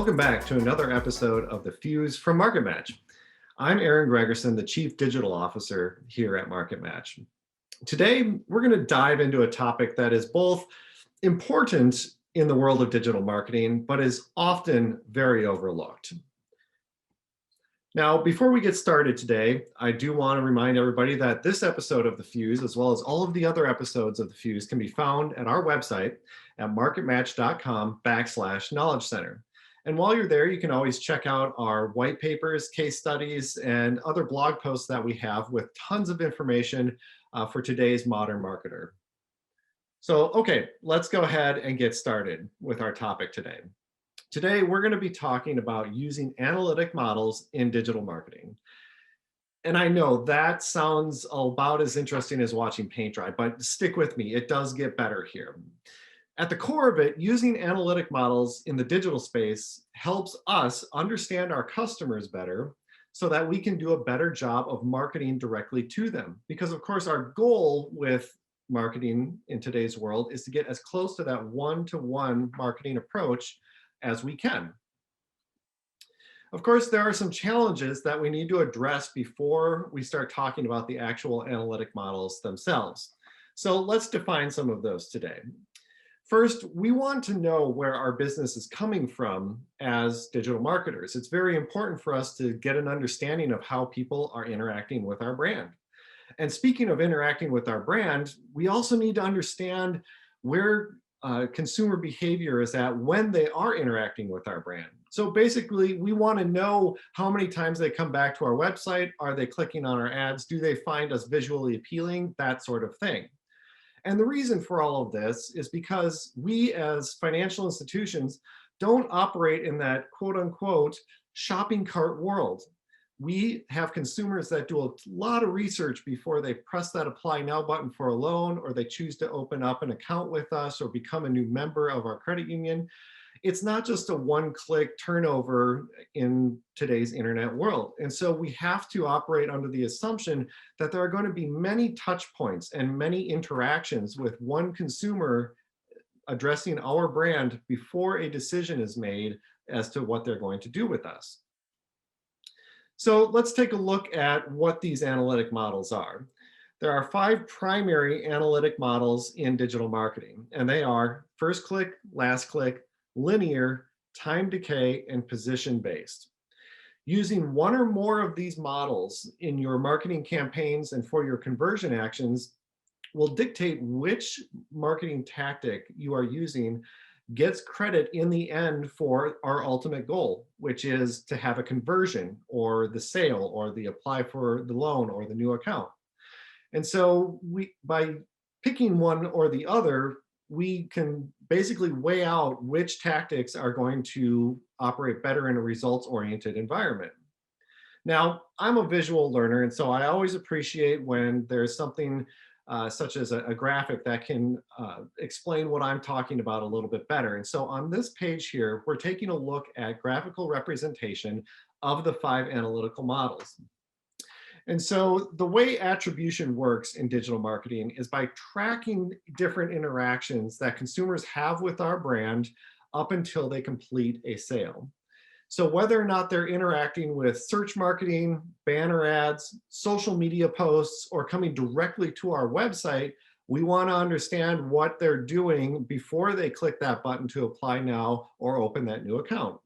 Welcome back to another episode of The Fuse from Market Match. I'm Aaron Gregerson, the Chief Digital Officer here at Market Match. Today, we're going to dive into a topic that is both important in the world of digital marketing, but is often very overlooked. Now, before we get started today, I do want to remind everybody that this episode of The Fuse, as well as all of the other episodes of The Fuse, can be found at our website at marketmatch.com/knowledge center. And while you're there, you can always check out our white papers, case studies, and other blog posts that we have with tons of information for today's modern marketer. So, okay, let's go ahead and get started with our topic today. Today, we're going to be talking about using analytic models in digital marketing. And I know that sounds about as interesting as watching paint dry, but stick with me, it does get better here. At the core of it, using analytic models in the digital space helps us understand our customers better so that we can do a better job of marketing directly to them. Because of course, our goal with marketing in today's world is to get as close to that one-to-one marketing approach as we can. Of course, there are some challenges that we need to address before we start talking about the actual analytic models themselves. So let's define some of those today. First, we want to know where our business is coming from as digital marketers. It's very important for us to get an understanding of how people are interacting with our brand. And speaking of interacting with our brand, we also need to understand where consumer behavior is at when they are interacting with our brand. So basically, we want to know how many times they come back to our website. Are they clicking on our ads? Do they find us visually appealing? That sort of thing. And the reason for all of this is because we as financial institutions don't operate in that quote unquote shopping cart world. We have consumers that do a lot of research before they press that apply now button for a loan, or they choose to open up an account with us or become a new member of our credit union. It's not just a one-click turnover in today's internet world. And so we have to operate under the assumption that there are going to be many touch points and many interactions with one consumer addressing our brand before a decision is made as to what they're going to do with us. So let's take a look at what these analytic models are. There are 5 primary analytic models in digital marketing, and they are first click, last click, linear, time decay, and position-based. Using one or more of these models in your marketing campaigns and for your conversion actions will dictate which marketing tactic you are using gets credit in the end for our ultimate goal, which is to have a conversion or the sale or the apply for the loan or the new account. And so by picking one or the other, we can basically weigh out which tactics are going to operate better in a results-oriented environment. Now, I'm a visual learner, and so I always appreciate when there's something such as a graphic that can explain what I'm talking about a little bit better. And so on this page here, we're taking a look at graphical representation of the 5 analytical models. And so the way attribution works in digital marketing is by tracking different interactions that consumers have with our brand up until they complete a sale. So whether or not they're interacting with search marketing, banner ads, social media posts, or coming directly to our website, we want to understand what they're doing before they click that button to apply now or open that new account.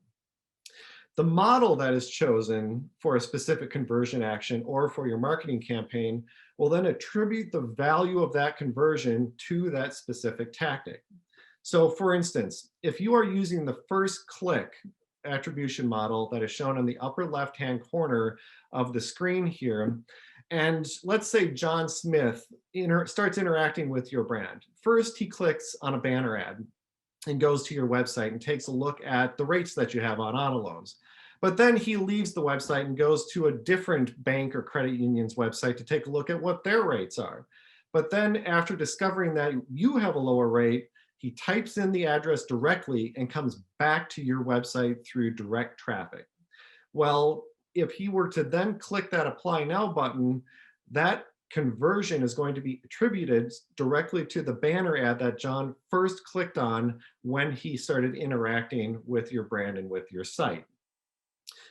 The model that is chosen for a specific conversion action or for your marketing campaign will then attribute the value of that conversion to that specific tactic. So for instance, if you are using the first click attribution model that is shown in the upper left-hand corner of the screen here, and let's say John Smith starts interacting with your brand. First, he clicks on a banner ad and goes to your website and takes a look at the rates that you have on auto loans. But then he leaves the website and goes to a different bank or credit union's website to take a look at what their rates are. But then after discovering that you have a lower rate, he types in the address directly and comes back to your website through direct traffic. Well, if he were to then click that apply now button, that conversion is going to be attributed directly to the banner ad that John first clicked on when he started interacting with your brand and with your site.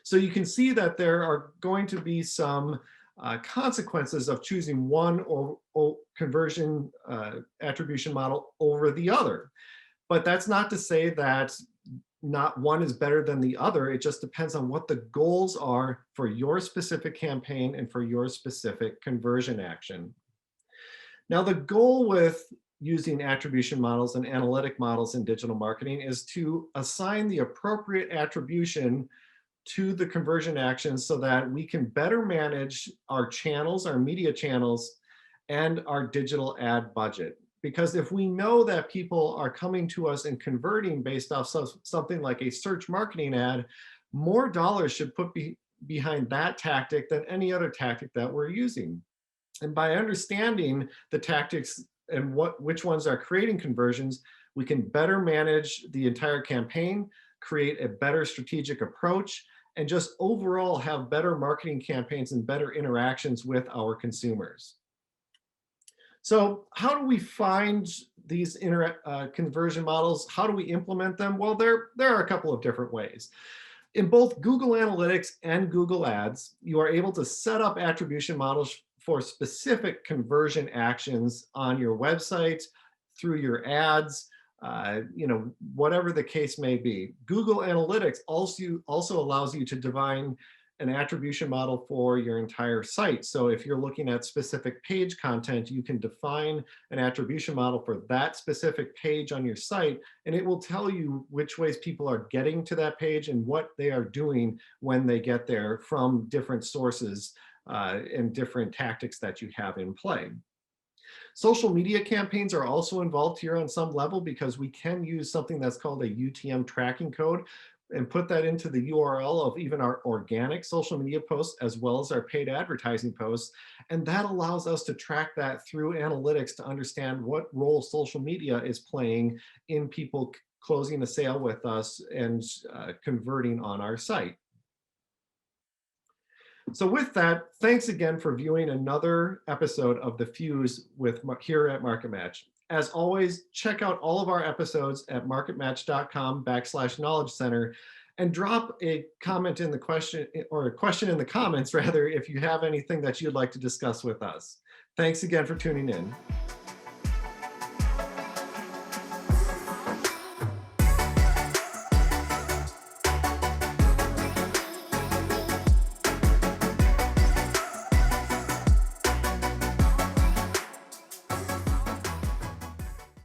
So you can see that there are going to be some consequences of choosing one or conversion attribution model over the other. But that's not to say that not one is better than the other. It just depends on what the goals are for your specific campaign and for your specific conversion action. Now, the goal with using attribution models and analytic models in digital marketing is to assign the appropriate attribution to the conversion actions so that we can better manage our channels, our media channels, and our digital ad budget. Because if we know that people are coming to us and converting based off something like a search marketing ad, more dollars should put behind that tactic than any other tactic that we're using. And by understanding the tactics and which ones are creating conversions, we can better manage the entire campaign, create a better strategic approach, and just overall have better marketing campaigns and better interactions with our consumers. So how do we find these conversion models? How do we implement them? Well, there are a couple of different ways. In both Google Analytics and Google Ads, you are able to set up attribution models for specific conversion actions on your website, through your ads, whatever the case may be. Google Analytics also allows you to define an attribution model for your entire site. So if you're looking at specific page content, you can define an attribution model for that specific page on your site, and it will tell you which ways people are getting to that page and what they are doing when they get there from different sources and different tactics that you have in play. Social media campaigns are also involved here on some level because we can use something that's called a UTM tracking code and put that into the URL of even our organic social media posts as well as our paid advertising posts. And that allows us to track that through analytics to understand what role social media is playing in people closing a sale with us and converting on our site. So with that, thanks again for viewing another episode of The Fuse here at Market Match. As always, check out all of our episodes at marketmatch.com/knowledge center and drop a comment in the question or a question in the comments rather if you have anything that you'd like to discuss with us. Thanks again for tuning in.